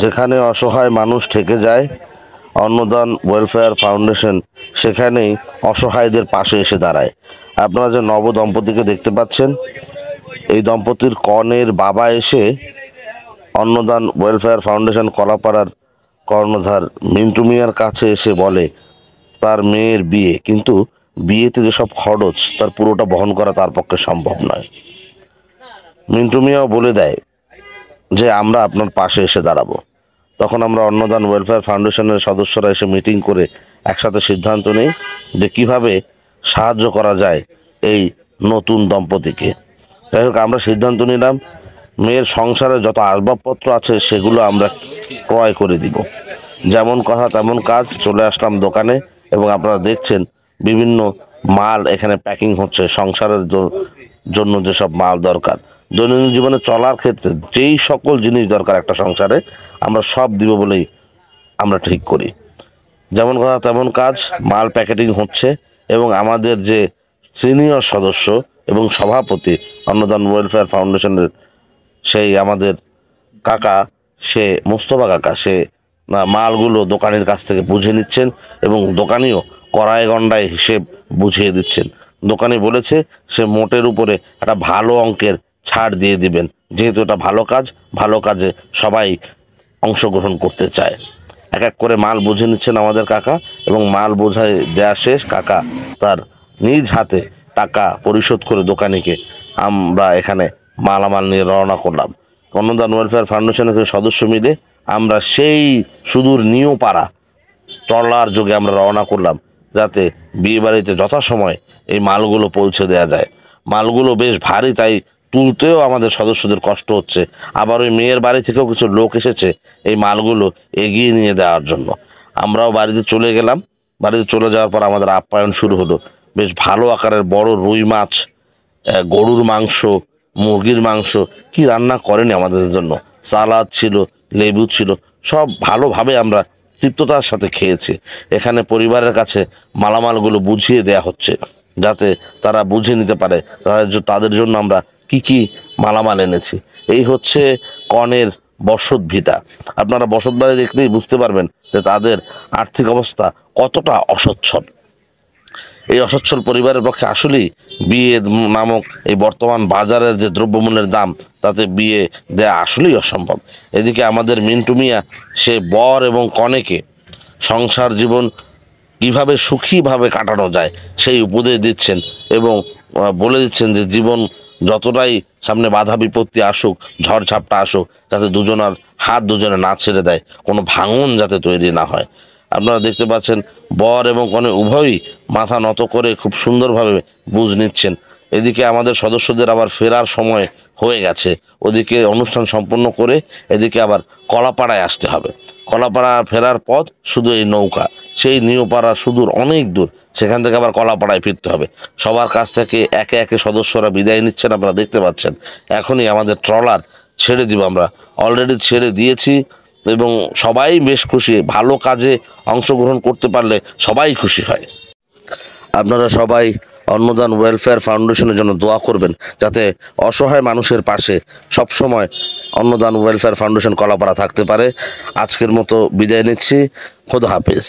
যেখানে অসহায় মানুষ থেকে যায়, অন্নদান ওয়েলফেয়ার ফাউন্ডেশন সেখানেই অসহায়দের পাশে এসে দাঁড়ায়। আপনারা যে নব দম্পতিকে দেখতে পাচ্ছেন, এই দম্পতির কনের বাবা এসে অন্নদান ওয়েলফেয়ার ফাউন্ডেশন কলাপাড়ার কর্ণধার মিন্টু মিয়ার কাছে এসে বলে তার মেয়ের বিয়ে, কিন্তু বিয়েতে যেসব খরচ তার পুরোটা বহন করা তার পক্ষে সম্ভব নয়। মিন্টু মিয়াও বলে দেয় যে আমরা আপনার পাশে এসে দাঁড়াবো। তখন আমরা অন্নদান ওয়েলফেয়ার ফাউন্ডেশনের সদস্যরা এসে মিটিং করে একসাথে সিদ্ধান্ত নিই যে কীভাবে সাহায্য করা যায় এই নতুন দম্পতিকে। যাই হোক, আমরা সিদ্ধান্ত নিলাম মেয়ের সংসারে যত আসবাবপত্র আছে সেগুলো আমরা ক্রয় করে দিব। যেমন কথা তেমন কাজ, চলে আসলাম দোকানে এবং আপনারা দেখছেন বিভিন্ন মাল এখানে প্যাকিং হচ্ছে। সংসারের জন্য যেসব মাল দরকার, দৈনন্দিন জীবনে চলার ক্ষেত্রে যেই সকল জিনিস দরকার একটা সংসারে, আমরা সব দিব বলেই আমরা ঠিক করি। যেমন কথা তেমন কাজ, মাল প্যাকেটিং হচ্ছে এবং আমাদের যে সিনিয়র সদস্য এবং সভাপতি অন্নদান ওয়েলফেয়ার ফাউন্ডেশনের সেই আমাদের কাকা, সে মোস্তফা কাকা, সে মালগুলো দোকানের কাছ থেকে বুঝে নিচ্ছেন এবং দোকানিও কড়ায় গন্ডায় হিসেব বুঝিয়ে দিচ্ছেন। দোকানি বলেছে সে মোটের উপরে একটা ভালো অঙ্কের ছাড় দিয়ে দিবেন, যেহেতু এটা ভালো কাজ, ভালো কাজে সবাই অংশগ্রহণ করতে চায়। এক এক করে মাল বুঝে নিচ্ছেন আমাদের কাকা এবং মাল বোঝায় দেয়া শেষ, কাকা তার নিজ হাতে টাকা পরিশোধ করে দোকানিকে আমরা এখানে মালামাল নিয়ে রওনা করলাম। অন্নদান ওয়েলফেয়ার ফাউন্ডেশনের সদস্য মিলে আমরা সেই সুদূর নিউপাড়া ট্রলার যোগে আমরা রওনা করলাম, যাতে বিয়েবাড়িতে যথাসময় এই মালগুলো পৌঁছে দেওয়া যায়। মালগুলো বেশ ভারী, তাই তুলতেও আমাদের সদস্যদের কষ্ট হচ্ছে। আবার ওই মেয়ের বাড়ি থেকেও কিছু লোক এসেছে এই মালগুলো এগিয়ে নিয়ে দেওয়ার জন্য। আমরাও বাড়িতে চলে গেলাম। বাড়িতে চলে যাওয়ার পর আমাদের আপ্যায়ন শুরু হলো। বেশ ভালো আকারের বড় রুই মাছ, গরুর মাংস, মুরগির মাংস, কি রান্না করেনি আমাদের জন্য, সালাদ ছিল, লেবু ছিল, সব ভালোভাবে আমরা তৃপ্ততার সাথে খেয়েছি। এখানে পরিবারের কাছে মালামালগুলো বুঝিয়ে দেয়া হচ্ছে, যাতে তারা বুঝে নিতে পারে তাদের জন্য আমরা কি কি মালামাল এনেছি। এই হচ্ছে কনের বসত ভিটা। আপনারা বসত বাড়ি দেখলেই বুঝতে পারবেন যে তাদের আর্থিক অবস্থা কতটা অসচ্ছল। এই অসচ্ছল পরিবারের পক্ষে আসলেই বিয়ে নামক এই বর্তমান বাজারের যে দ্রব্যমূল্যের দাম, তাতে বিয়ে দেয়া আসলেই অসম্ভব। এদিকে আমাদের মিন্টু মিয়া, সে বর এবং কনেকে সংসার জীবন কীভাবে সুখীভাবে কাটানো যায় সেই উপদেশ দিচ্ছেন এবং বলে দিচ্ছেন যে জীবন যতটাই সামনে বাধা বিপত্তি আসুক, ঝড় ঝাপটা আসুক, যাতে দুজনার হাত দুজনে না ছেড়ে দেয়, কোনো ভাঙন যাতে তৈরি না হয়। আপনারা দেখতে পাচ্ছেন বর এবং কনে উভয়ই মাথা নত করে খুব সুন্দরভাবে বুঝ নিচ্ছেন। এদিকে আমাদের সদস্যদের আবার ফেরার সময় হয়ে গেছে, ওদিকে অনুষ্ঠান সম্পন্ন করে এদিকে আবার কলাপাড়ায় আসতে হবে। কলাপাড়া ফেরার পথ শুধু এই নৌকা, সেই নিউপাড়া সুদূর অনেক দূর, সেখান থেকে আবার কলাপাড়ায় ফিরতে হবে। সবার কাছ থেকে একে একে সদস্যরা বিদায় নিচ্ছেন, আপনারা দেখতে পাচ্ছেন। এখনই আমাদের ট্রলার ছেড়ে দিব, আমরা অলরেডি ছেড়ে দিয়েছি এবং সবাই বেশ খুশি। ভালো কাজে অংশগ্রহণ করতে পারলে সবাই খুশি হয়। আপনারা সবাই অন্নদান ওয়েলফেয়ার ফাউন্ডেশনের জন্য দোয়া করবেন, যাতে অসহায় মানুষের পাশে সবসময় অন্নদান ওয়েলফেয়ার ফাউন্ডেশন কলাপাড়া থাকতে পারে। আজকের মতো বিদায় নিচ্ছি। খোদা হাফেজ।